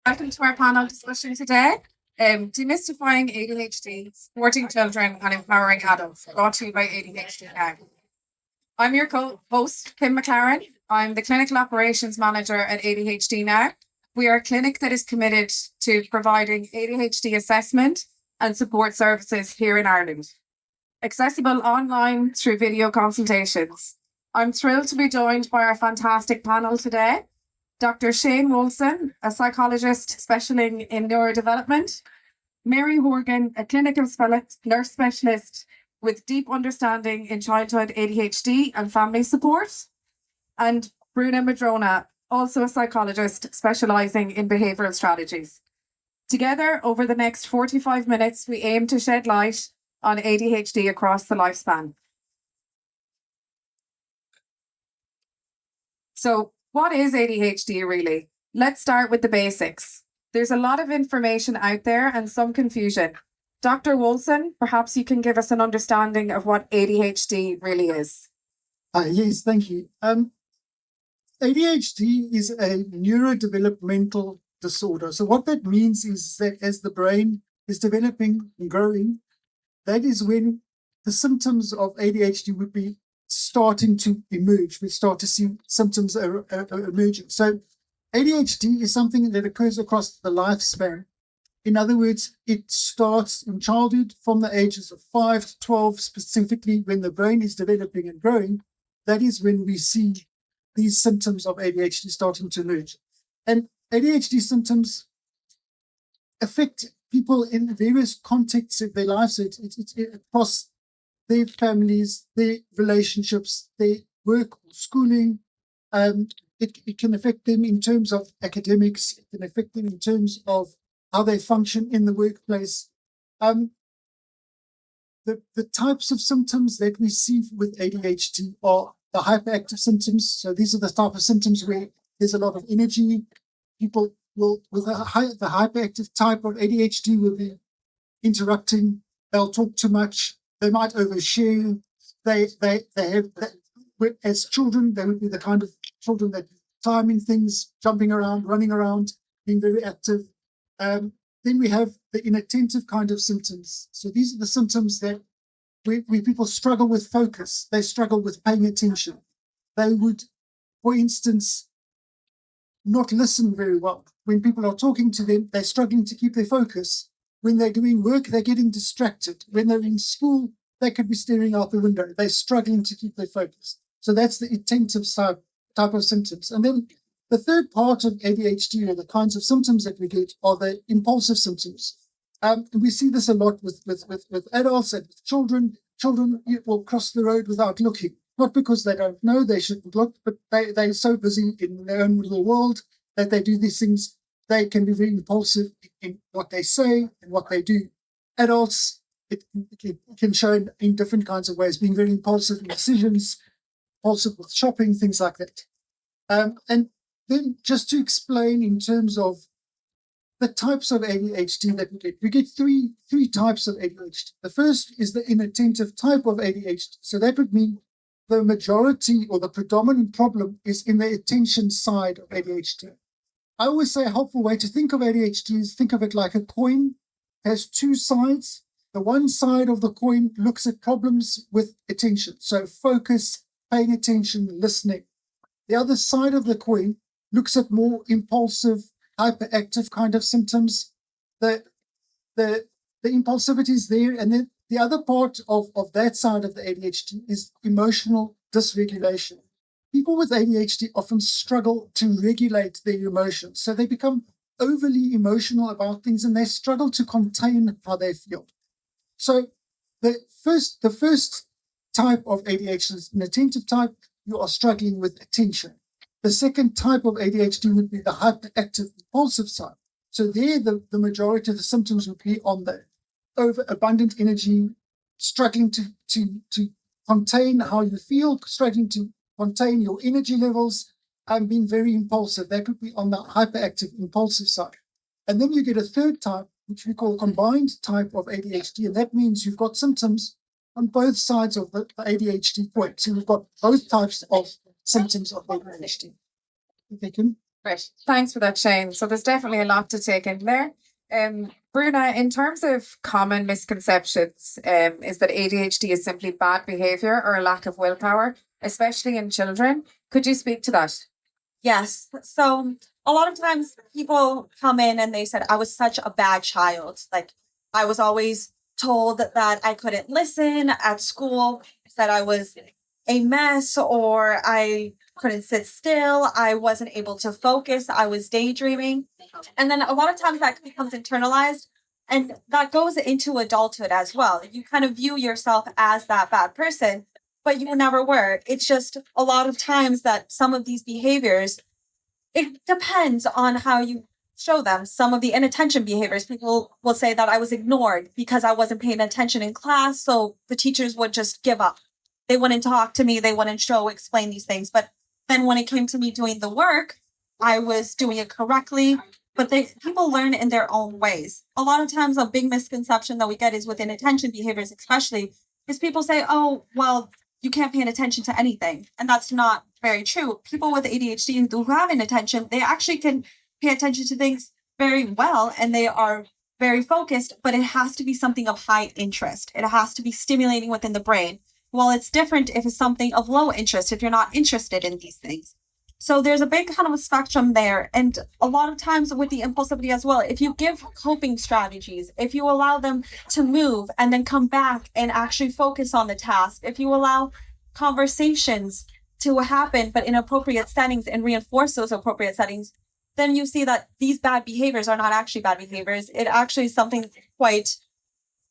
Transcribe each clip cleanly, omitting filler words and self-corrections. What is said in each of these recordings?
Welcome to our panel discussion today. Demystifying ADHD, supporting children and empowering adults, brought to you by ADHD Now. I'm your host, Kim McClaren. I'm the Clinical Operations Manager at ADHD Now. We are a clinic that is committed to providing ADHD assessment and support services here in Ireland, accessible online through video consultations. I'm thrilled to be joined by our fantastic panel today. Dr. Shane Wolson, a psychologist specialising in neurodevelopment, Mary Horgan, a clinical nurse specialist with deep understanding in childhood ADHD and family support, and Bruna Madrona, also a psychologist specialising in behavioural strategies. Together, over the next 45 minutes, we aim to shed light on ADHD across the lifespan. So, what is ADHD really? Let's start with the basics. There's a lot of information out there and some confusion. Dr. Wolson, perhaps you can give us an understanding of what ADHD really is. Yes, thank you. ADHD is a neurodevelopmental disorder. So what that means is that as the brain is developing and growing, that is when the symptoms of ADHD would be starting to emerge. We start to see symptoms emerging. So ADHD is something that occurs across the lifespan. In other words, it starts in childhood from the ages of 5 to 12, specifically when the brain is developing and growing. That is when we see these symptoms of ADHD starting to emerge. And ADHD symptoms affect people in various contexts of their lives. So it's across their families, their relationships, their work, schooling. It can affect them in terms of academics. It can affect them in terms of how they function in the workplace. The types of symptoms that we see with ADHD are the hyperactive symptoms. So these are the type of symptoms where there's a lot of energy. People will, with the hyperactive type of ADHD, will be interrupting. They'll talk too much. They might overshare. They have, as children, they would be the kind of children that timing things, jumping around, running around, being very active. Then we have the inattentive kind of symptoms. So these are the symptoms that where people struggle with focus. They struggle with paying attention. They would, for instance, not listen very well. When people are talking to them, they're struggling to keep their focus. When they're doing work, they're getting distracted. When they're in school, they could be staring out the window. They're struggling to keep their focus. So that's the attentive type of symptoms. And then the third part of ADHD, or the kinds of symptoms that we get, are the impulsive symptoms. We see this a lot with adults and with children. Children will cross the road without looking, not because they don't know they shouldn't look, but they're so busy in their own little world that they do these things. They can be very impulsive in what they say and what they do. Adults, it can show in different kinds of ways, being very impulsive in decisions, impulsive with shopping, things like that. And then just to explain in terms of the types of ADHD that we get three types of ADHD. The first is the inattentive type of ADHD. So that would mean the majority or the predominant problem is in the attention side of ADHD. I always say a helpful way to think of ADHD is think of it like a coin. It has two sides. The one side of the coin looks at problems with attention. So focus, paying attention, listening. The other side of the coin looks at more impulsive, hyperactive kind of symptoms. The impulsivity is there. And then the other part of that side of the ADHD is emotional dysregulation. People with ADHD often struggle to regulate their emotions. So they become overly emotional about things and they struggle to contain how they feel. So the first type of ADHD is an attentive type. You are struggling with attention. The second type of ADHD would be the hyperactive impulsive side. So there, the majority of the symptoms would be on the overabundant energy, struggling to contain how you feel, struggling to contain your energy levels, and being very impulsive. That would be on the hyperactive impulsive side. And then you get a third type, which we call combined type of ADHD. And that means you've got symptoms on both sides of the ADHD point. So you've got both types of symptoms of ADHD. If they can. Right. Thanks for that, Shane. So there's definitely a lot to take in there. Bruna, in terms of common misconceptions, is that ADHD is simply bad behavior or a lack of willpower, especially in children. Could you speak to that? Yes. So a lot of times people come in and they said, I was such a bad child. Like I was always told that I couldn't listen at school, that I was a mess, or I couldn't sit still. I wasn't able to focus. I was daydreaming. And then a lot of times that becomes internalized and that goes into adulthood as well. You kind of view yourself as that bad person, but you never were. It's just a lot of times that some of these behaviors, it depends on how you show them. Some of the inattention behaviors, people will say that I was ignored because I wasn't paying attention in class. So the teachers would just give up. They wouldn't talk to me. They wouldn't explain these things. But then when it came to me doing the work, I was doing it correctly. But people learn in their own ways. A lot of times a big misconception that we get is with inattention behaviors, especially, is people say, oh, well, you can't pay attention to anything. And that's not very true. People with ADHD who have inattention, they actually can pay attention to things very well and they are very focused, but it has to be something of high interest. It has to be stimulating within the brain. Well, it's different if it's something of low interest, if you're not interested in these things. So there's a big kind of a spectrum there. And a lot of times with the impulsivity as well, if you give coping strategies, if you allow them to move and then come back and actually focus on the task, if you allow conversations to happen, but in appropriate settings and reinforce those appropriate settings, then you see that these bad behaviors are not actually bad behaviors. It actually is something quite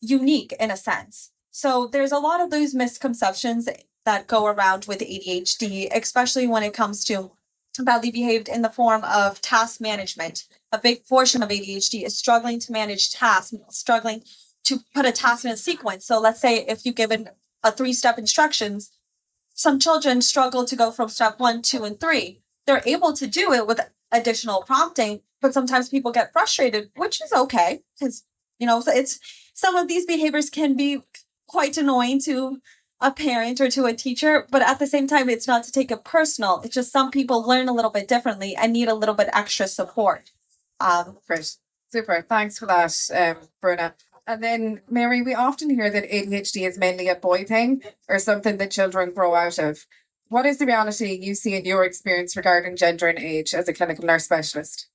unique in a sense. So there's a lot of those misconceptions that go around with ADHD, especially when it comes to badly behaved in the form of task management. A big portion of ADHD is struggling to manage tasks, struggling to put a task in a sequence. So let's say if you given a 3-step instructions, some children struggle to go from step 1, 2, and 3. They're able to do it with additional prompting, but sometimes people get frustrated, which is okay because, so it's some of these behaviors can be quite annoying to a parent or to a teacher, but at the same time, it's not to take it personal. It's just some people learn a little bit differently and need a little bit extra support. Great. Super. Thanks for that, Bruna. And then, Mary, we often hear that ADHD is mainly a boy thing or something that children grow out of. What is the reality you see in your experience regarding gender and age as a clinical nurse specialist?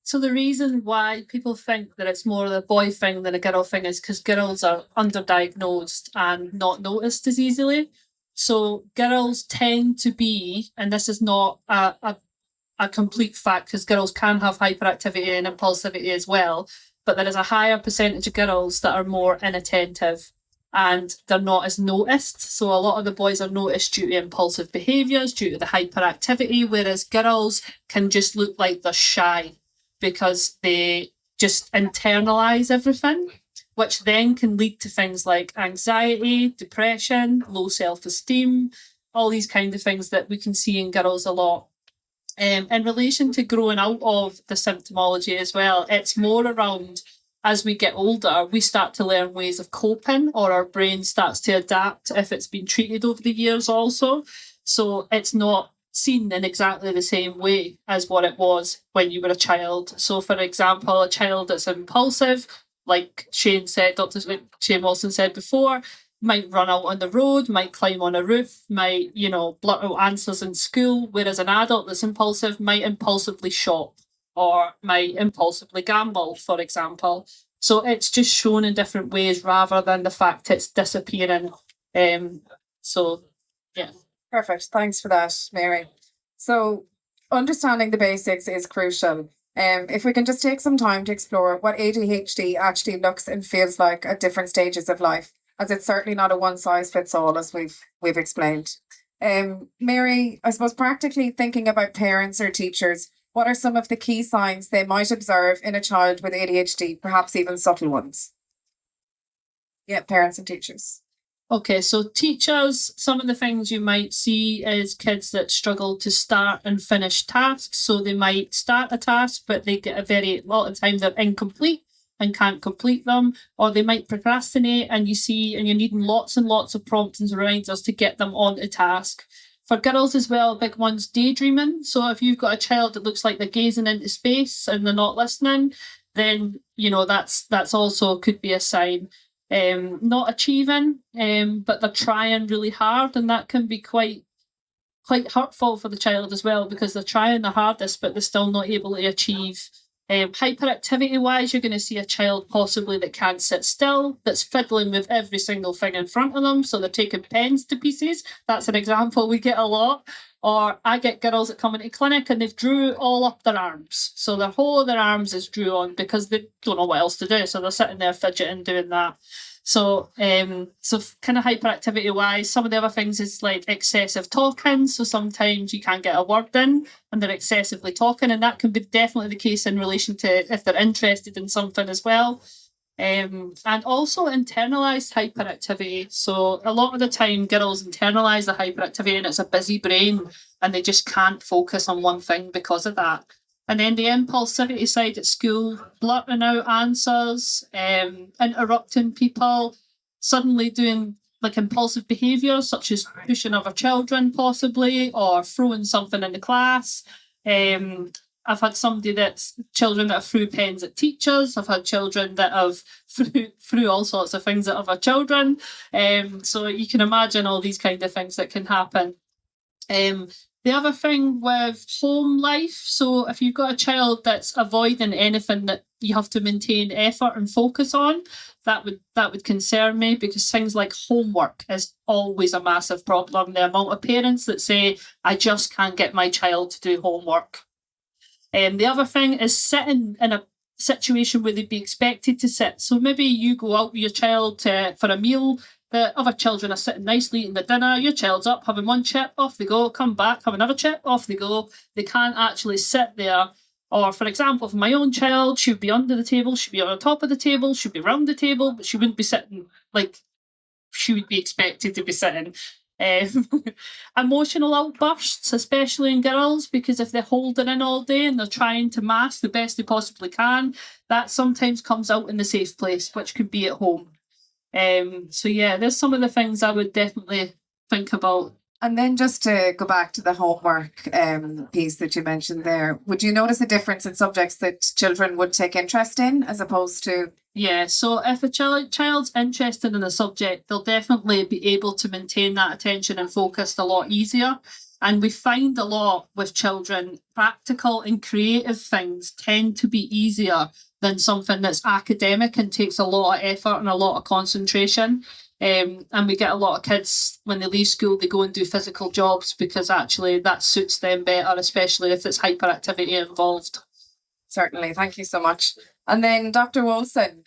So the reason why people think that it's more a boy thing than a girl thing is because girls are underdiagnosed and not noticed as easily. So girls tend to be, and this is not a complete fact because girls can have hyperactivity and impulsivity as well, but there is a higher percentage of girls that are more inattentive and they're not as noticed. So a lot of the boys are noticed due to impulsive behaviours, due to the hyperactivity, whereas girls can just look like they're shy because they just internalise everything, which then can lead to things like anxiety, depression, low self-esteem, all these kind of things that we can see in girls a lot. In relation to growing out of the symptomology as well, it's more around as we get older, we start to learn ways of coping or our brain starts to adapt if it's been treated over the years also. So it's not seen in exactly the same way as what it was when you were a child. So for example, a child that's impulsive, like Shane said, Dr. Shane Wolson said before, might run out on the road, might climb on a roof, might, blurt out answers in school, whereas an adult that's impulsive might impulsively shop or might impulsively gamble, for example. So it's just shown in different ways rather than the fact it's disappearing. So, yeah. Perfect. Thanks for that, Mary. So understanding the basics is crucial. If we can just take some time to explore what ADHD actually looks and feels like at different stages of life, as it's certainly not a one-size-fits-all, as we've explained. Mary, I suppose practically thinking about parents or teachers, what are some of the key signs they might observe in a child with ADHD, perhaps even subtle ones? Yeah, parents and teachers. Okay, so teachers, some of the things you might see is kids that struggle to start and finish tasks. So they might start a task, but they get a lot of time they're incomplete and can't complete them, or they might procrastinate and you're needing lots and lots of prompts and reminders to get them on a task. For girls as well, big one's daydreaming. So if you've got a child that looks like they're gazing into space and they're not listening, then, you know, that's also could be a sign. Not achieving, but they're trying really hard, and that can be quite hurtful for the child as well, because they're trying their hardest but they're still not able to achieve. Hyperactivity wise, you're going to see a child possibly that can't sit still, that's fiddling with every single thing in front of them, so they're taking pens to pieces. That's an example we get a lot. Or I get girls that come into clinic and they've drew all up their arms, so their whole of their arms is drew on because they don't know what else to do, so they're sitting there fidgeting doing that. So kind of hyperactivity wise, some of the other things is like excessive talking. So sometimes you can't get a word in and they're excessively talking, and that can be definitely the case in relation to if they're interested in something as well. And also internalised hyperactivity. So a lot of the time girls internalise the hyperactivity and it's a busy brain and they just can't focus on one thing because of that. And then the impulsivity side at school, blurting out answers, interrupting people, suddenly doing like impulsive behaviours such as pushing other children possibly, or throwing something in the class. I've had children that have threw pens at teachers. I've had children that have threw all sorts of things at other children. So you can imagine all these kind of things that can happen. The other thing with home life, so if you've got a child that's avoiding anything that you have to maintain effort and focus on, that would concern me, because things like homework is always a massive problem. The amount of parents that say, I just can't get my child to do homework. The other thing is sitting in a situation where they'd be expected to sit. So maybe you go out with your child for a meal, the other children are sitting nicely eating the dinner, your child's up having one chip, off they go, come back, have another chip, off they go. They can't actually sit there. Or for example, for my own child, she'd be under the table, she'd be on the top of the table, she'd be round the table, but she wouldn't be sitting like she would be expected to be sitting. Emotional outbursts, especially in girls, because if they're holding in all day and they're trying to mask the best they possibly can, that sometimes comes out in the safe place, which could be at home. So yeah, there's some of the things I would definitely think about. And then just to go back to the homework piece that you mentioned there, would you notice a difference in subjects that children would take interest in as opposed to? Yeah, so if a child's interested in a subject, they'll definitely be able to maintain that attention and focus a lot easier. And we find a lot with children, practical and creative things tend to be easier than something that's academic and takes a lot of effort and a lot of concentration. And we get a lot of kids, when they leave school, they go and do physical jobs because actually that suits them better, especially if it's hyperactivity involved. Certainly, thank you so much. And then Dr. Wolson,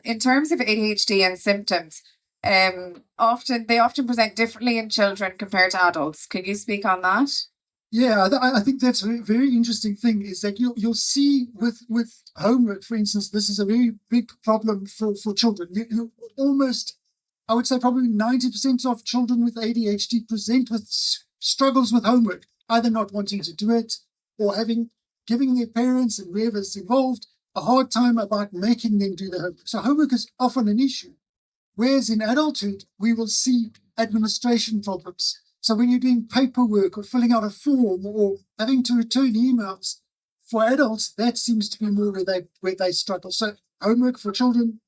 in terms of ADHD and symptoms, they often present differently in children compared to adults. Can you speak on that? Yeah, I think that's a very interesting thing, is that you'll see with homework, for instance, this is a very big problem for children. You almost, I would say probably 90% of children with ADHD present with struggles with homework, either not wanting to do it or giving their parents and whoever's involved a hard time about making them do the homework. So homework is often an issue. Whereas in adulthood, we will see administration problems. So when you're doing paperwork or filling out a form or having to return emails, for adults, that seems to be more where they struggle. So homework for children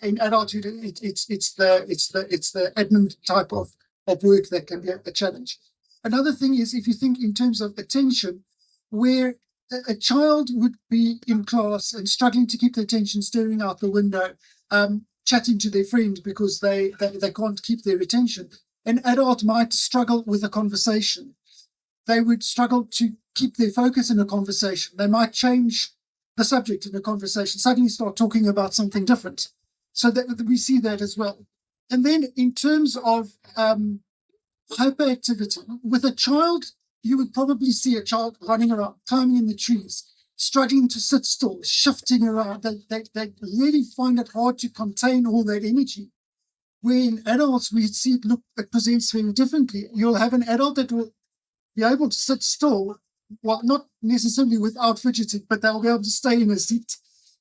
in adulthood, it's the admin type of work that can be a challenge. Another thing is, if you think in terms of attention, where a child would be in class and struggling to keep their attention, staring out the window, chatting to their friend because they can't keep their attention. An adult might struggle with a conversation. They would struggle to keep their focus in a conversation. They might change the subject in a conversation, suddenly start talking about something different. So that we see that as well. And then in terms of hyperactivity, with a child, you would probably see a child running around, climbing in the trees, struggling to sit still, shifting around. They really find it hard to contain all that energy. Where in adults, we see it presents very differently. You'll have an adult that will be able to sit still, well, not necessarily without fidgeting, but they'll be able to stay in a seat.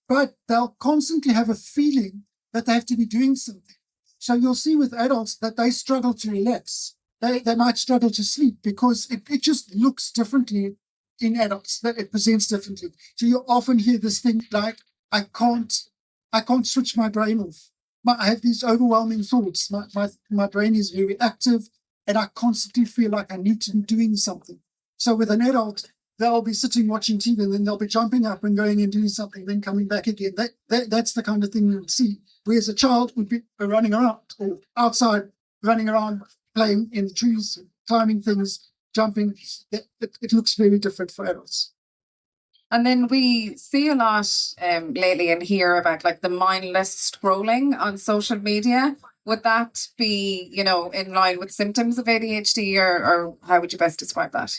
But they'll constantly have a feeling that they have to be doing something. So you'll see with adults that they struggle to relax. they might struggle to sleep because it just looks differently in adults, that it presents differently. So you often hear this thing like, I can't switch my brain off. I have these overwhelming thoughts. My brain is very active and I constantly feel like I need to be doing something. So with an adult, they'll be sitting watching TV and then they'll be jumping up and going and doing something, then coming back again. That's the kind of thing you would see. Whereas a child would be running around or outside, running around, playing in the trees, climbing things, jumping. It looks very different for adults. And then we see a lot lately and hear about like the mindless scrolling on social media. Would that be, in line with symptoms of ADHD, or how would you best describe that?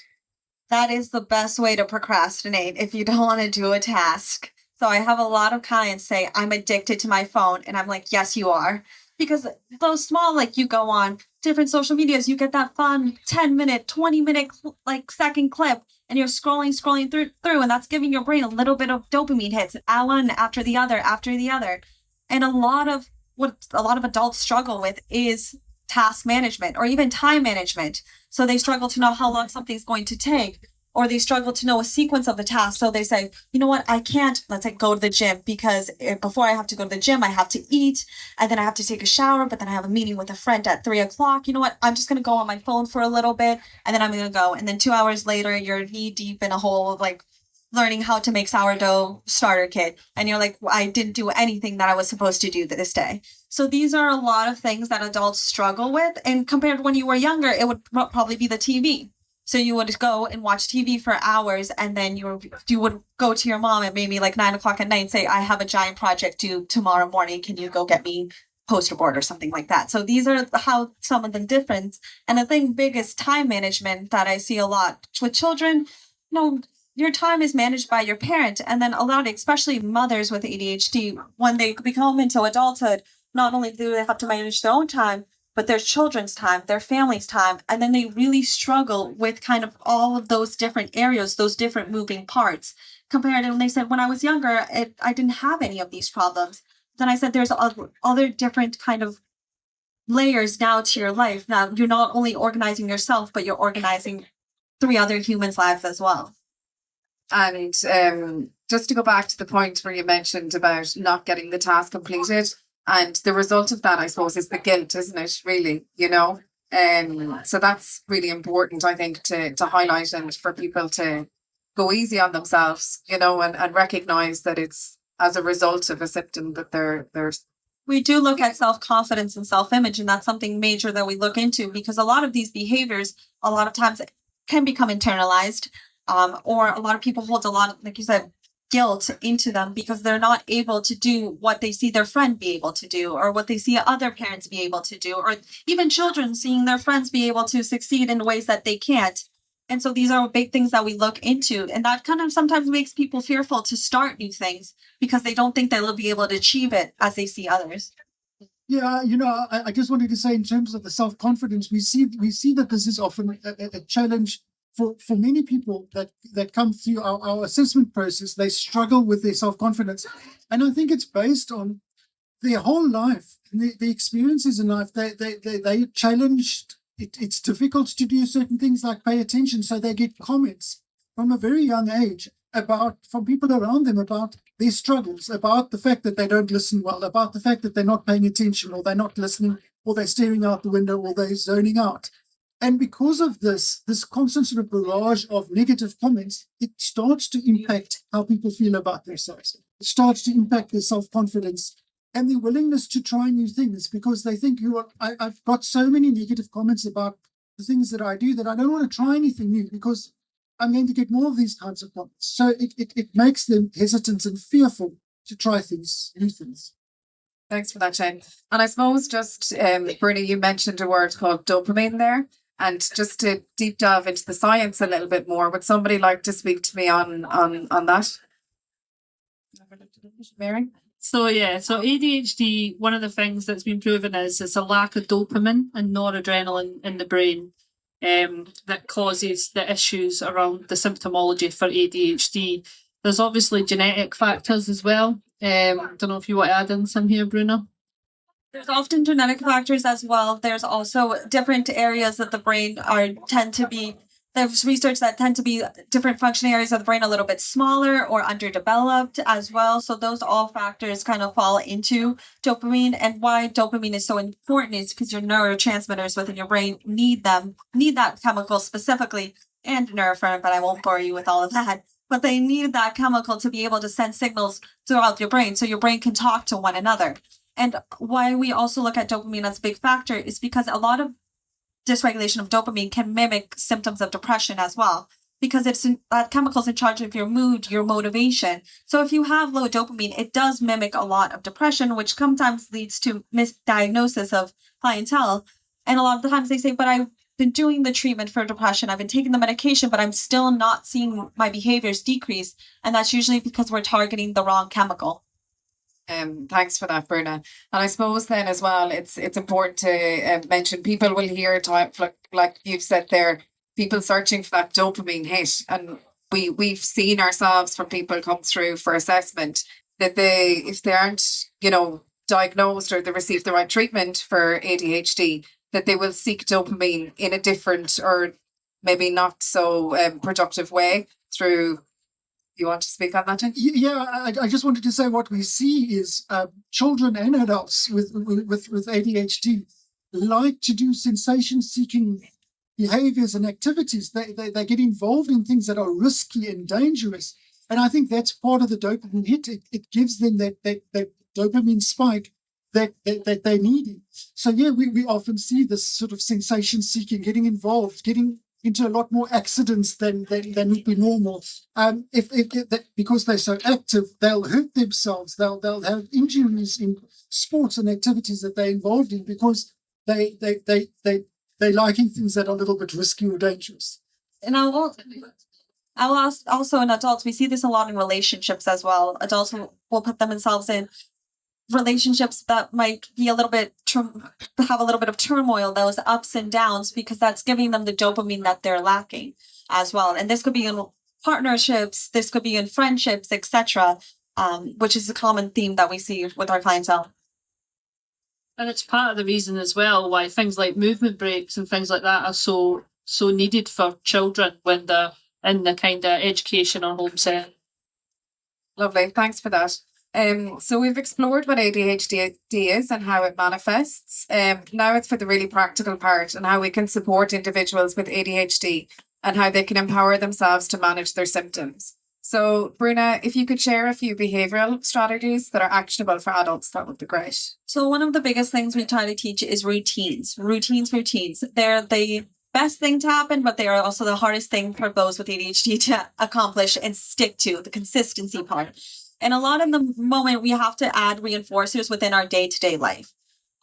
That is the best way to procrastinate if you don't want to do a task. So I have a lot of clients say, I'm addicted to my phone. And I'm like, yes, you are. Because those small, like you go on different social medias, you get that fun 10-minute, 20-minute, second clip, and you're scrolling through, and that's giving your brain a little bit of dopamine hits, one after the other. And a lot of what a lot of adults struggle with is task management or even time management. So they struggle to know how long something's going to take, or they struggle to know a sequence of the task. So they say, you know what, I can't, let's say, go to the gym because before I have to go to the gym, I have to eat, and then I have to take a shower, but then I have a meeting with a friend at 3:00. You know what, I'm just going to go on my phone for a little bit, and then I'm going to go. And then 2 hours later, you're knee deep in a hole of learning how to make sourdough starter kit. And you're like, well, I didn't do anything that I was supposed to do this day. So these are a lot of things that adults struggle with. And compared to when you were younger, it would probably be the TV. So you would go and watch TV for hours, and then you would go to your mom at maybe 9:00 at night and say, I have a giant project due tomorrow morning. Can you go get me poster board or something like that? So these are how some of the difference. And the thing big is time management that I see a lot with children. Your time is managed by your parent. And then a lot, especially mothers with ADHD, when they become into adulthood, not only do they have to manage their own time, but their children's time, their family's time. And then they really struggle with kind of all of those different areas, those different moving parts. Compared to when they said, when I was younger, I didn't have any of these problems. Then I said, there's other different kind of layers now to your life. Now, you're not only organizing yourself, but you're organizing 3 other humans' lives as well. And just to go back to the point where you mentioned about not getting the task completed, and the result of that, I suppose, is the guilt, isn't it? Really, so that's really important, I think, to highlight, and for people to go easy on themselves, and recognize that it's as a result of a symptom that they're. We do look at self-confidence and self-image, and that's something major that we look into, because a lot of these behaviors, a lot of times can become internalized, or a lot of people hold a lot of, like you said, guilt into them because they're not able to do what they see their friend be able to do, or what they see other parents be able to do, or even children seeing their friends be able to succeed in ways that they can't. And so these are big things that we look into, and that kind of sometimes makes people fearful to start new things because they don't think they'll be able to achieve it as they see others. Yeah, I just wanted to say, in terms of the self-confidence, we see that this is often a challenge for many people that come through our assessment process. They struggle with their self-confidence. And I think it's based on their whole life, the experiences in life. They challenged. It's difficult to do certain things like pay attention. So they get comments from a very young age from people around them about their struggles, about the fact that they don't listen well, about the fact that they're not paying attention, or they're not listening, or they're staring out the window, or they're zoning out. And because of this constant sort of barrage of negative comments, it starts to impact how people feel about themselves. It starts to impact their self-confidence and their willingness to try new things, because they think, I've got so many negative comments about the things that I do that I don't want to try anything new because I'm going to get more of these kinds of comments. So it makes them hesitant and fearful to try new things. Thanks for that, Shane. And I suppose just, Bruna, you mentioned a word called dopamine there. And just to deep dive into the science a little bit more, would somebody like to speak to me on that? Mary? So ADHD, one of the things that's been proven is it's a lack of dopamine and noradrenaline in the brain that causes the issues around the symptomology for ADHD. There's obviously genetic factors as well. Don't know if you want to add in some here, Bruna. There's often genetic factors as well. There's also different areas that the brain tend to be. There's research that tend to be different function areas of the brain a little bit smaller or underdeveloped as well. So those all factors kind of fall into dopamine. And why dopamine is so important is because your neurotransmitters within your brain need that chemical specifically, and norepinephrine, but I won't bore you with all of that. But they need that chemical to be able to send signals throughout your brain so your brain can talk to one another. And why we also look at dopamine as a big factor is because a lot of dysregulation of dopamine can mimic symptoms of depression as well, because that chemical's in charge of your mood, your motivation. So if you have low dopamine, it does mimic a lot of depression, which sometimes leads to misdiagnosis of clientele. And a lot of the times they say, but I've been doing the treatment for depression, I've been taking the medication, but I'm still not seeing my behaviors decrease. And that's usually because we're targeting the wrong chemical. Thanks for that, Bruna. And I suppose then as well, it's important to mention people will hear time like you've said there, people searching for that dopamine hit, and we've seen ourselves from people come through for assessment that if they aren't diagnosed or they receive the right treatment for ADHD, that they will seek dopamine in a different or maybe not so productive way through. You want to speak on that, Jen? Yeah, I just wanted to say what we see is children and adults with ADHD like to do sensation-seeking behaviors and activities. They get involved in things that are risky and dangerous. And I think that's part of the dopamine hit. It gives them that dopamine spike that they need. So yeah, we often see this sort of sensation-seeking, getting involved, getting into a lot more accidents than would be normal. Because they're so active, they'll hurt themselves. They'll have injuries in sports and activities that they're involved in because they're liking things that are a little bit risky or dangerous. And I'll also in adults, we see this a lot in relationships as well. Adults will put themselves in relationships that might be a little bit have a little bit of turmoil, those ups and downs, because that's giving them the dopamine that they're lacking as well. And this could be in partnerships, this could be in friendships, etc., which is a common theme that we see with our clientele. And it's part of the reason as well why things like movement breaks and things like that are so needed for children when they're in the kind of education or home setting. Lovely, thanks for that. So we've explored what ADHD is and how it manifests. Now it's for the really practical part and how we can support individuals with ADHD and how they can empower themselves to manage their symptoms. So Bruna, if you could share a few behavioural strategies that are actionable for adults, that would be great. So one of the biggest things we try to teach is routines. They're the best thing to happen, but they are also the hardest thing for those with ADHD to accomplish and stick to, the consistency part. And a lot of the moment we have to add reinforcers within our day-to-day life.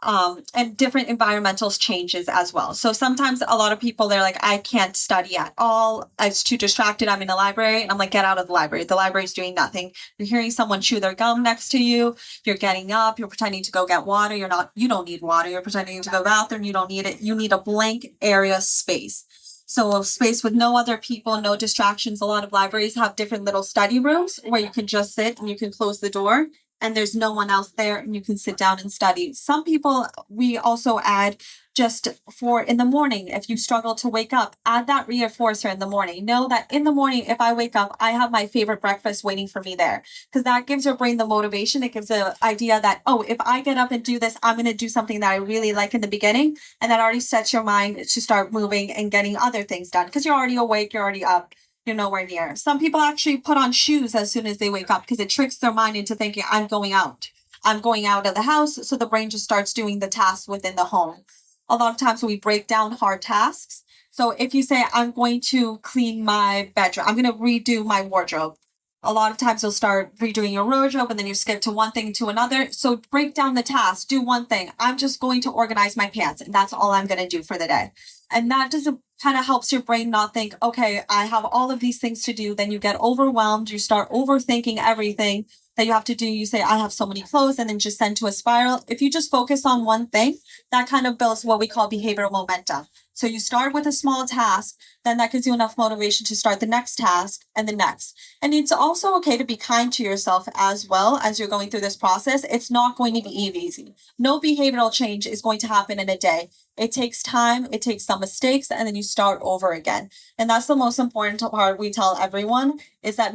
And different environmental changes as well. So sometimes a lot of people, they're like, I can't study at all. I'm too distracted. I'm in the library. And I'm like, get out of the library. The library's doing nothing. You're hearing someone chew their gum next to you. You're getting up. You're pretending to go get water. You don't need water. You're pretending to go to the bathroom. You don't need it. You need a blank area space. So a space with no other people, no distractions. A lot of libraries have different little study rooms where you can just sit and you can close the door and there's no one else there and you can sit down and study. Some people, we also add just for in the morning, if you struggle to wake up, add that reinforcer in the morning. Know that in the morning, if I wake up, I have my favorite breakfast waiting for me there. Because that gives your brain the motivation. It gives the idea that, oh, if I get up and do this, I'm going to do something that I really like in the beginning. And that already sets your mind to start moving and getting other things done. Because you're already awake, you're already up. You're nowhere near. Some people actually put on shoes as soon as they wake up because it tricks their mind into thinking, I'm going out. I'm going out of the house. So the brain just starts doing the tasks within the home. A lot of times we break down hard tasks. So if you say, I'm going to clean my bedroom, I'm going to redo my wardrobe. A lot of times you'll start redoing your wardrobe and then you skip to one thing to another. So break down the task. Do one thing. I'm just going to organize my pants and that's all I'm going to do for the day. And that doesn't kind of helps your brain not think, okay, I have all of these things to do. Then you get overwhelmed. You start overthinking everything that you have to do. You say, I have so many clothes and then just send to a spiral. If you just focus on one thing, that kind of builds what we call behavioral momentum. So you start with a small task, then that gives you enough motivation to start the next task and the next. And it's also okay to be kind to yourself as well as you're going through this process. It's not going to be easy. No behavioral change is going to happen in a day. It takes time, it takes some mistakes, and then you start over again. And that's the most important part we tell everyone, is that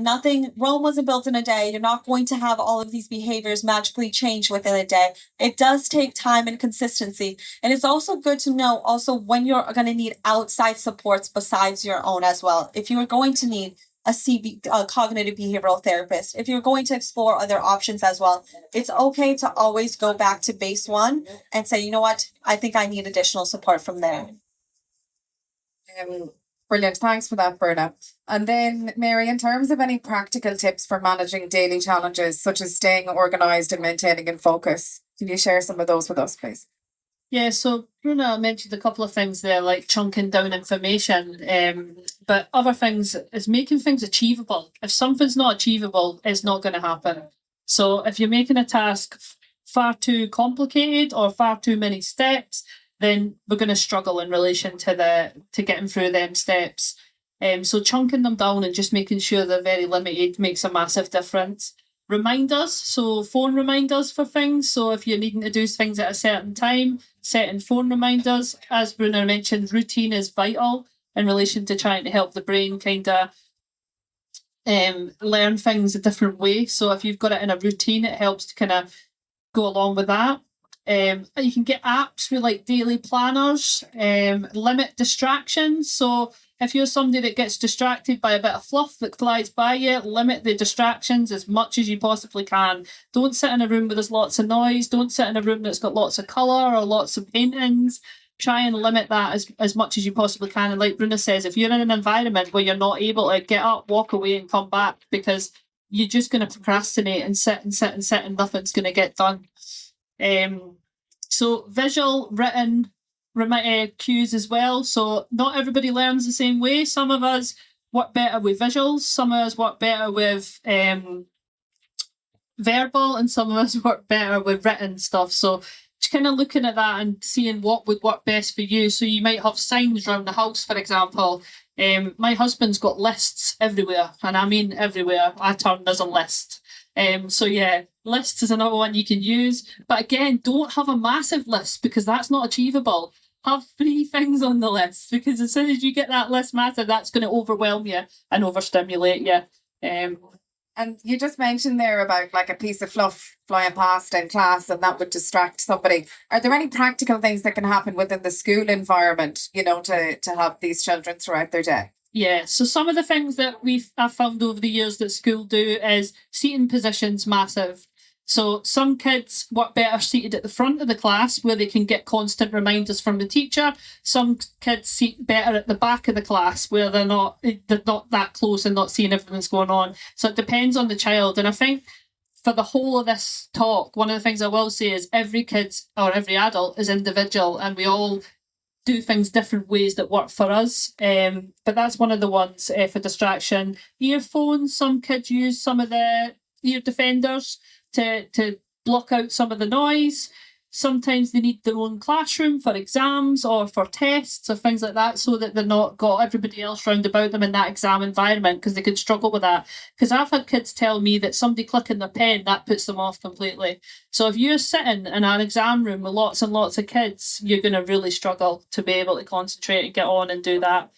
Rome wasn't built in a day. You're not going to have all of these behaviors magically change within a day. It does take time and consistency. And it's also good to know also when you're going to need outside supports besides your own as well. If you are going to need a cognitive behavioral therapist, if you're going to explore other options as well, it's okay to always go back to base one and say, you know what, I think I need additional support from there. Brilliant. Thanks for that, Bruna. And then, Mary, in terms of any practical tips for managing daily challenges, such as staying organised and maintaining in focus, can you share some of those with us, please? Yeah, so Bruna mentioned a couple of things there, like chunking down information. But other things is making things achievable. If something's not achievable, it's not going to happen. So if you're making a task far too complicated or far too many steps, then we're going to struggle in relation to getting through them steps. So chunking them down and just making sure they're very limited makes a massive difference. Reminders, so phone reminders for things. So if you're needing to do things at a certain time, setting phone reminders. As Bruna mentioned, routine is vital in relation to trying to help the brain kind of learn things a different way. So if you've got it in a routine, it helps to kind of go along with that. You can get apps with like daily planners, limit distractions. So if you're somebody that gets distracted by a bit of fluff that flies by you, limit the distractions as much as you possibly can. Don't sit in a room where there's lots of noise. Don't sit in a room that's got lots of colour or lots of paintings. Try and limit that as much as you possibly can. And like Bruna says, if you're in an environment where you're not able to get up, walk away and come back, because you're just going to procrastinate and sit and nothing's going to get done. So visual, written cues as well. So not everybody learns the same way. Some of us work better with visuals, some of us work better with verbal, and some of us work better with written stuff. So just kind of looking at that and seeing what would work best for you. So you might have signs around the house, for example. My husband's got lists everywhere, and I mean everywhere. I turn there's a list. So yeah, lists is another one you can use. But again, don't have a massive list, because that's not achievable. Have 3 things on the list, because as soon as you get that list massive, that's going to overwhelm you and overstimulate you. And you just mentioned there about like a piece of fluff flying past in class and that would distract somebody. Are there any practical things that can happen within the school environment, to help these children throughout their day? Yeah, so some of the things that I've found over the years that school do is seating positions massive. So some kids work better seated at the front of the class where they can get constant reminders from the teacher. Some kids seat better at the back of the class where they're not that close and not seeing everything that's going on. So it depends on the child. And I think for the whole of this talk, one of the things I will say is every kid or every adult is individual, and we all do things different ways that work for us. But that's one of the ones for distraction. Earphones, some kids use some of the ear defenders to block out some of the noise. Sometimes they need their own classroom for exams or for tests or things like that, so that they're not got everybody else round about them in that exam environment, because they could struggle with that. Because I've had kids tell me that somebody clicking their pen, that puts them off completely. So if you're sitting in an exam room with lots and lots of kids, you're going to really struggle to be able to concentrate and get on and do that.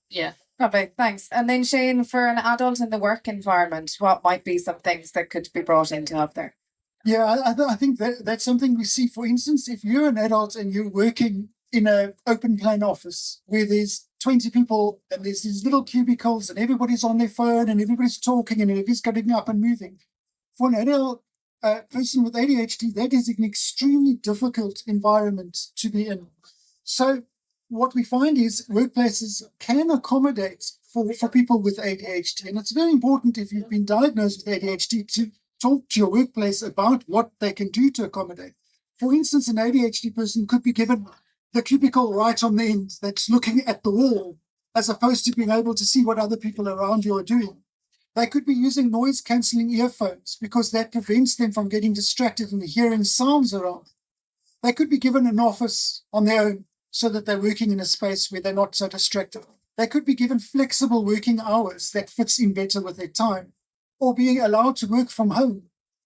Yeah. Lovely, thanks. And then Shane, for an adult in the work environment, what might be some things that could be brought in to help there? Yeah, I think that's something we see. For instance, if you're an adult and you're working in an open plan office where there's 20 people and there's these little cubicles and everybody's on their phone and everybody's talking and everybody's getting up and moving. For an adult person with ADHD, that is an extremely difficult environment to be in. So what we find is workplaces can accommodate for people with ADHD. And it's very important, if you've been diagnosed with ADHD, to talk to your workplace about what they can do to accommodate. For instance, an ADHD person could be given the cubicle right on the end that's looking at the wall, as opposed to being able to see what other people around you are doing. They could be using noise-cancelling earphones, because that prevents them from getting distracted and hearing sounds around. They could be given an office on their own, so that they're working in a space where they're not so distracted. They could be given flexible working hours that fits in better with their time, or being allowed to work from home,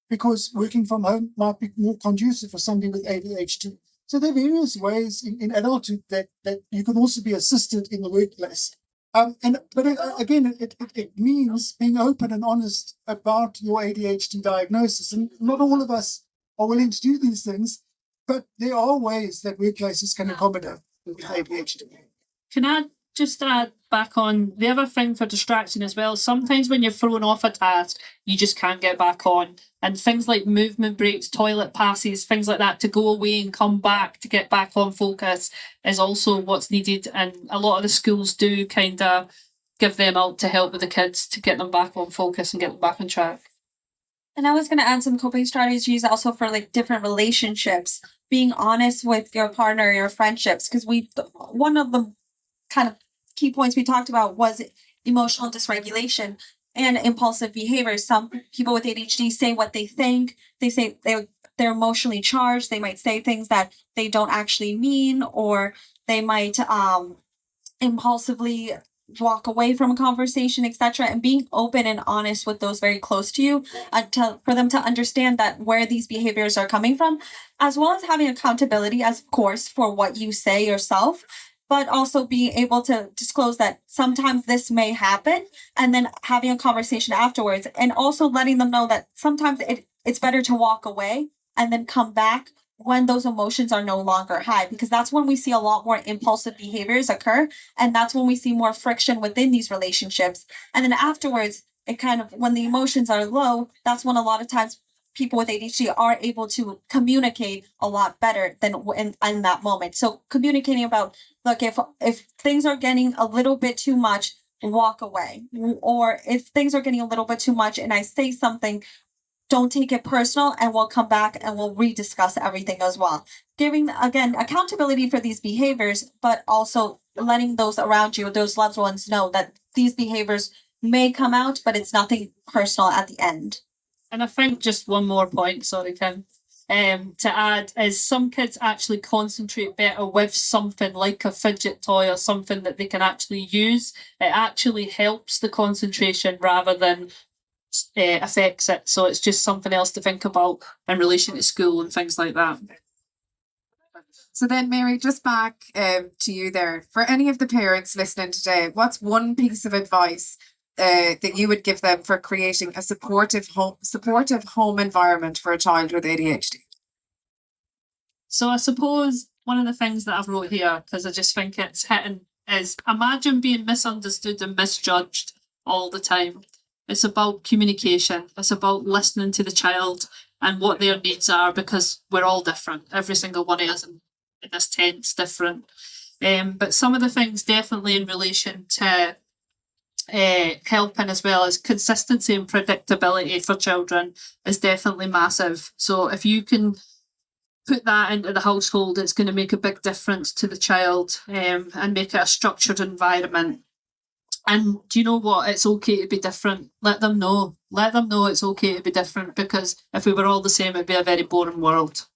because working from home might be more conducive for somebody with ADHD. So there are various ways in adulthood that you can also be assisted in the workplace. Again, it means being open and honest about your ADHD diagnosis. And not all of us are willing to do these things, but there are ways that workplaces can accommodate with ADHD. Can I just add back on the other thing for distraction as well? Sometimes when you're thrown off a task, you just can't get back on. And things like movement breaks, toilet passes, things like that, to go away and come back to get back on focus is also what's needed. And a lot of the schools do kind of give them out to help with the kids to get them back on focus and get them back on track. And I was going to add some coping strategies also for like different relationships, being honest with your partner, your friendships, because one of the kind of key points we talked about was emotional dysregulation and impulsive behaviors. Some people with ADHD say what they think. They say they're emotionally charged. They might say things that they don't actually mean, or they might impulsively walk away from a conversation, etc. And being open and honest with those very close to you, for them to understand that where these behaviors are coming from, as well as having accountability, as of course, for what you say yourself, but also being able to disclose that sometimes this may happen, and then having a conversation afterwards, and also letting them know that sometimes it's better to walk away and then come back when those emotions are no longer high, because that's when we see a lot more impulsive behaviors occur, and that's when we see more friction within these relationships. And then afterwards, it kind of, when the emotions are low, that's when a lot of times people with ADHD are able to communicate a lot better than in that moment. So communicating about, look, if things are getting a little bit too much, walk away. Or if things are getting a little bit too much and I say something, don't take it personal, and we'll come back and we'll rediscuss everything as well. Giving, again, accountability for these behaviors, but also letting those around you, those loved ones, know that these behaviors may come out, but it's nothing personal at the end. And I think just one more point, sorry, Kim, to add is some kids actually concentrate better with something like a fidget toy or something that they can actually use. It actually helps the concentration rather than affects it. So it's just something else to think about in relation to school and things like that. So then, Mary, just back to you there. For any of the parents listening today, what's one piece of advice that you would give them for creating a supportive home environment for a child with ADHD? So I suppose one of the things that I've wrote here, because I just think it's hitting, is imagine being misunderstood and misjudged all the time. It's about communication. It's about listening to the child and what their needs are, because we're all different. Every single one of us in this tent's different. But some of the things definitely in relation to helping as well as consistency and predictability for children is definitely massive. So if you can put that into the household, it's going to make a big difference to the child, and make it a structured environment. And do you know what? It's okay to be different. Let them know. Let them know it's okay to be different, because if we were all the same, it'd be a very boring world.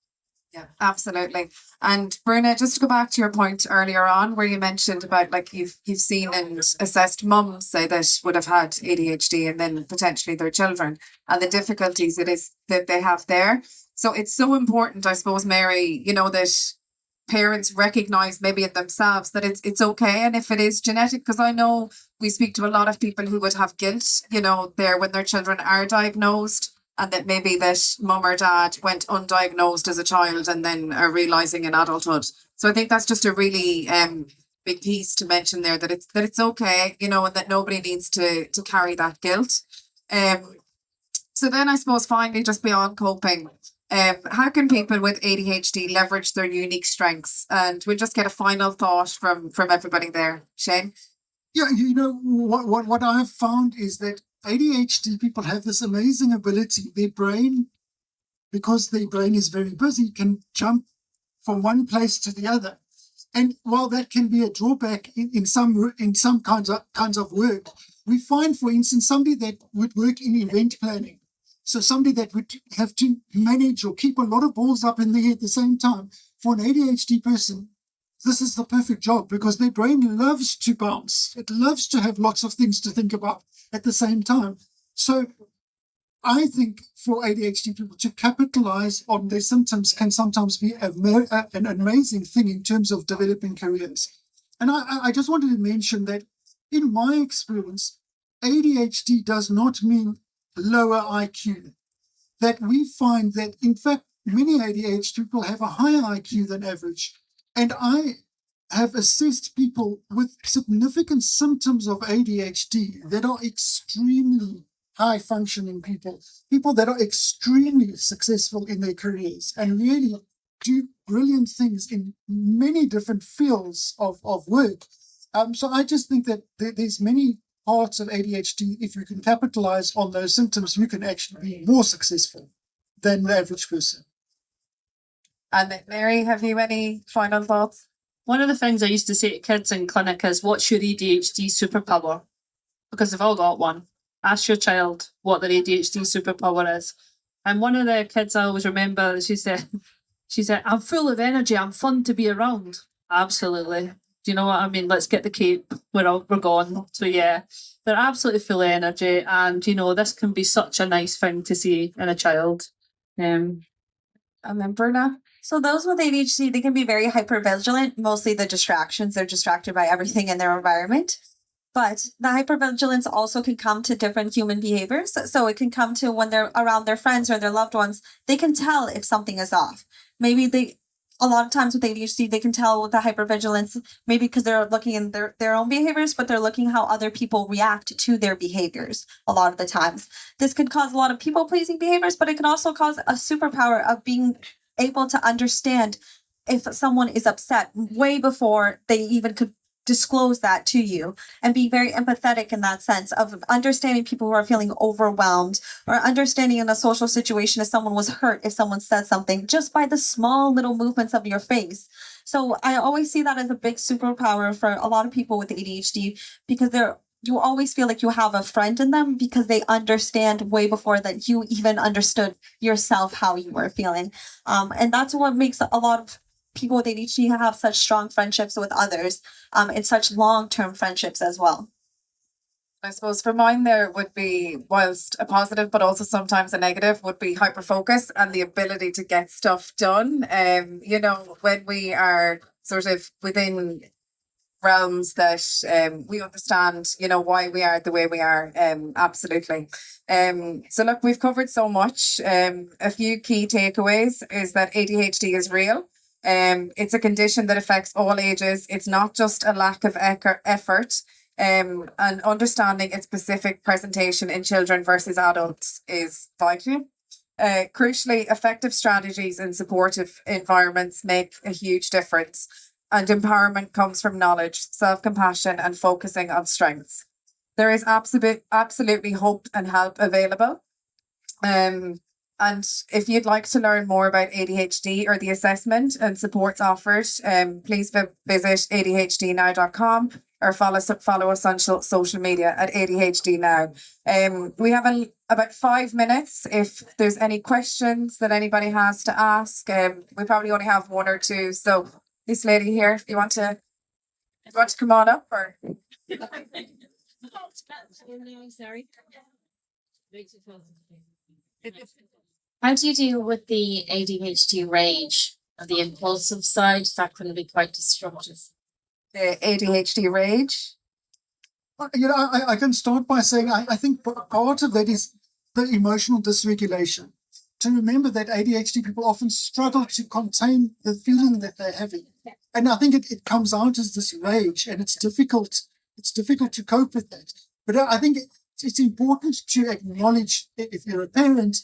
Yeah, absolutely. And Bruna, just to go back to your point earlier on, where you mentioned about like you've seen and assessed mums say that would have had ADHD and then potentially their children, and the difficulties it is that they have there. So it's so important, I suppose, Mary, that parents recognize maybe in themselves that it's okay, and if it is genetic, because I know we speak to a lot of people who would have guilt, there when their children are diagnosed, and that maybe that mum or dad went undiagnosed as a child and then are realizing in adulthood. So I think that's just a really big piece to mention there, that it's okay, and that nobody needs to carry that guilt. So then I suppose finally, just beyond coping, how can people with ADHD leverage their unique strengths? And we'll just get a final thought from everybody there. Shane? Yeah, what I have found is that ADHD people have this amazing ability. Their brain, because their brain is very busy, can jump from one place to the other. And while that can be a drawback in some kinds of work, we find, for instance, somebody that would work in event planning. So somebody that would have to manage or keep a lot of balls up in the air at the same time. For an ADHD person, this is the perfect job because their brain loves to bounce. It loves to have lots of things to think about at the same time. So I think for ADHD people to capitalize on their symptoms can sometimes be an amazing thing in terms of developing careers. And I just wanted to mention that in my experience, ADHD does not mean lower IQ. That we find that, in fact, many ADHD people have a higher IQ than average. And I have assessed people with significant symptoms of ADHD that are extremely high functioning people that are extremely successful in their careers and really do brilliant things in many different fields of work. So I just think that there's many parts of ADHD. If you can capitalize on those symptoms, you can actually be more successful than the average person. And Mary, have you any final thoughts? One of the things I used to say to kids in clinic is, what's your ADHD superpower? Because they've all got one. Ask your child what their ADHD superpower is. And one of the kids I always remember, she said, I'm full of energy, I'm fun to be around. Absolutely. Do you know what I mean? Let's get the cape, we're gone. So yeah, they're absolutely full of energy, and you know, this can be such a nice thing to see in a child. And then Bruna? So those with ADHD, they can be very hypervigilant, mostly the distractions. They're distracted by everything in their environment. But the hypervigilance also can come to different human behaviors. So it can come to when they're around their friends or their loved ones, they can tell if something is off. Maybe a lot of times with ADHD, they can tell with the hypervigilance, maybe because they're looking in their own behaviors, but they're looking how other people react to their behaviors a lot of the times. This could cause a lot of people-pleasing behaviors, but it can also cause a superpower of being able to understand if someone is upset way before they even could disclose that to you, and be very empathetic in that sense of understanding people who are feeling overwhelmed, or understanding in a social situation if someone was hurt, if someone said something, just by the small little movements of your face. So I always see that as a big superpower for a lot of people with ADHD, because you always feel like you have a friend in them because they understand way before that you even understood yourself how you were feeling. And that's what makes a lot of people with ADHD have such strong friendships with others, and such long-term friendships as well. I suppose for mine there would be, whilst a positive but also sometimes a negative, would be hyperfocus and the ability to get stuff done. You know, when we are sort of within realms that we understand, you know, why we are the way we are. Absolutely. So look, we've covered so much. A few key takeaways is that ADHD is real. It's a condition that affects all ages. It's not just a lack of effort. And understanding its specific presentation in children versus adults is vital. Crucially, effective strategies and supportive environments make a huge difference. And empowerment comes from knowledge, self-compassion, and focusing on strengths. There is absolutely hope and help available. And if you'd like to learn more about ADHD or the assessment and supports offered, please visit adhdnow.com or follow us on social media at ADHD Now. We have about 5 minutes if there's any questions that anybody has to ask. We probably only have one or two. So this lady here, if you want to come on up, or Sorry. How do you deal with the ADHD rage and the impulsive side? Is that going to be quite destructive? the ADHD rage? You know, I can start by saying I think part of that is the emotional dysregulation. To remember that ADHD people often struggle to contain the feeling that they're having. And I think it comes out as this rage, and it's difficult to cope with that. But I think it's important to acknowledge, if you're a parent,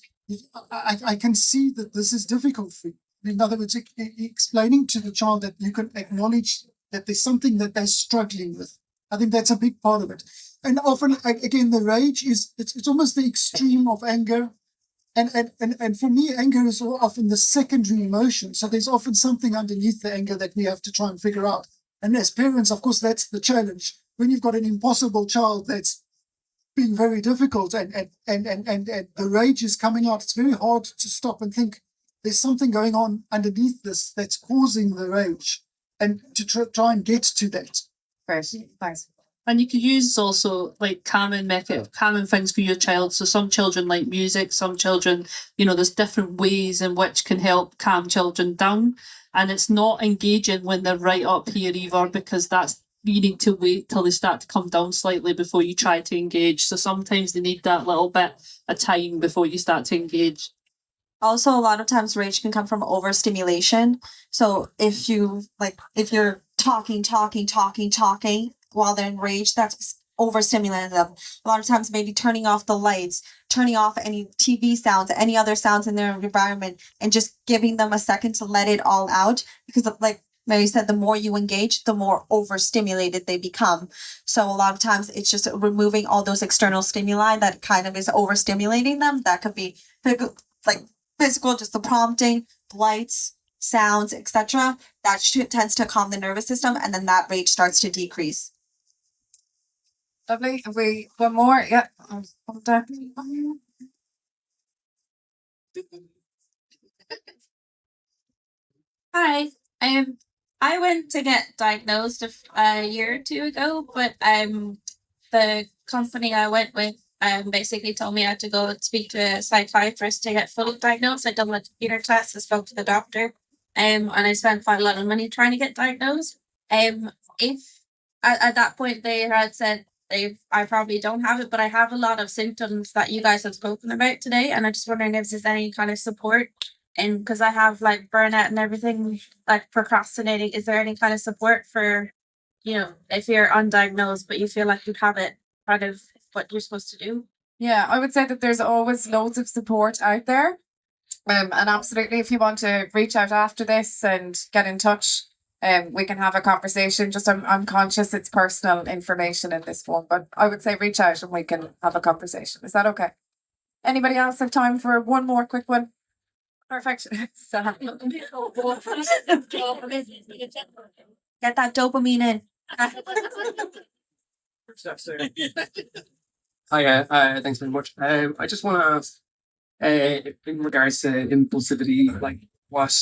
I can see that this is difficult for you. In other words, explaining to the child that you can acknowledge that there's something that they're struggling with. I think that's a big part of it. And often, again, the rage it's almost the extreme of anger. And for me, anger is often the secondary emotion. So there's often something underneath the anger that we have to try and figure out. And as parents, of course, that's the challenge. When you've got an impossible child that's being very difficult and the rage is coming out, it's very hard to stop and think there's something going on underneath this that's causing the rage. and to try and get to that. Great, thanks. And you could use also like calming things for your child. So some children like music, some children, there's different ways in which can help calm children down. And it's not engaging when they're right up here either, because you need to wait till they start to come down slightly before you try to engage. So sometimes they need that little bit of time before you start to engage. Also, a lot of times rage can come from overstimulation. So if you're talking while they're in rage, that's overstimulating them. A lot of times maybe turning off the lights, turning off any TV sounds, any other sounds in their environment, and just giving them a second to let it all out. Because like Mary said, the more you engage, the more overstimulated they become. So a lot of times it's just removing all those external stimuli that kind of is overstimulating them. That could be like physical, just the prompting, lights, sounds, etc. That tends to calm the nervous system, and then that rage starts to decrease. Lovely. Have we one more? Yeah. Hi. I went to get diagnosed a year or two ago, but the company I went with basically told me I had to go and speak to a psychiatrist to get fully diagnosed. I'd done my computer test, I spoke to the doctor, and I spent quite a lot of money trying to get diagnosed. If at that point they had said I probably don't have it, but I have a lot of symptoms that you guys have spoken about today, and I'm just wondering if there's any kind of support. And because I have like burnout and everything, like procrastinating, is there any kind of support for, if you're undiagnosed but you feel like you have it, part of what you're supposed to do? Yeah, I would say that there's always loads of support out there. And absolutely, if you want to reach out after this and get in touch, we can have a conversation. Just I'm conscious it's personal information in this form, but I would say reach out and we can have a conversation. Is that okay? Anybody else have time for one more quick one? Perfect. Get that dopamine in. Hi, thanks very much. I just want to ask, in regards to impulsivity, like what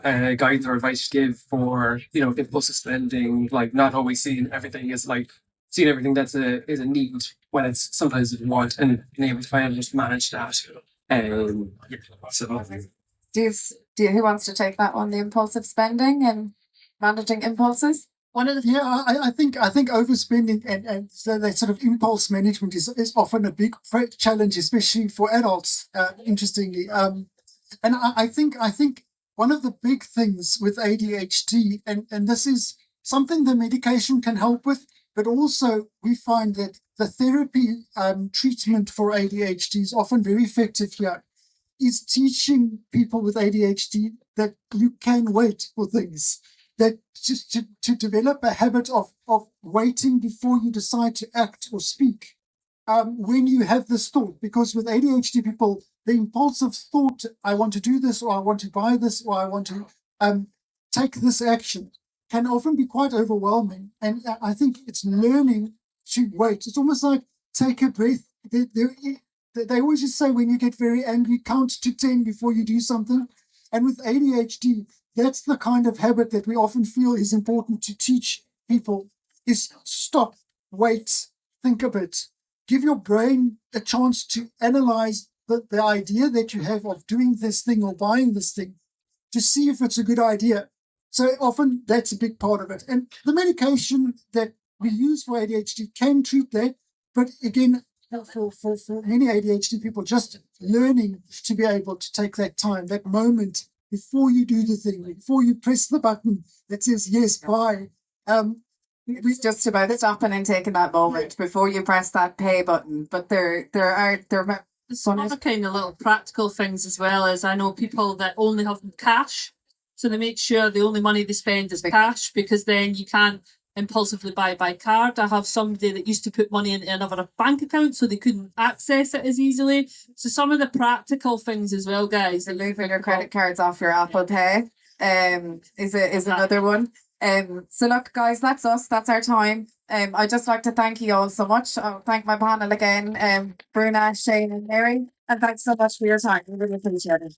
guidance or advice you give for impulsive spending, like not always seeing everything that's is a need when it's sometimes a want, and being able to kind of just manage that. Who wants to take that one? The impulsive spending and managing impulses. I think overspending and so that sort of impulse management is often a big challenge, especially for adults. Interestingly, and I think one of the big things with ADHD, and this is something the medication can help with, but also we find that the therapy treatment for ADHD is often very effective here, is teaching people with ADHD that you can wait for things, that to develop a habit of waiting before you decide to act or speak when you have this thought. Because with ADHD people, the impulsive thought, I want to do this, or I want to buy this, or I want to take this action, can often be quite overwhelming. And I think it's learning to wait. It's almost like take a breath. They always just say when you get very angry, count to 10 before you do something. And with ADHD, that's the kind of habit that we often feel is important to teach people, is stop, wait, think a bit. Give your brain a chance to analyze the idea that you have of doing this thing or buying this thing to see if it's a good idea. So often that's a big part of it. And the medication that we use for ADHD can treat that. But again, for many ADHD people, just learning to be able to take that time, that moment before you do the thing, before you press the button that says yes, buy. It's just about stopping and taking that moment before you press that pay button. But there are some other kind of little practical things as well. As I know people that only have cash, so they make sure the only money they spend is cash, because then you can't impulsively buy by card. I have somebody that used to put money into another bank account so they couldn't access it as easily. So some of the practical things as well, guys. Removing your credit cards off your Apple Pay is another one. So look, guys, that's us. That's our time. I'd just like to thank you all so much. I'll thank my panel again, Bruna, Shane and Mary. And thanks so much for your time. We really appreciate it.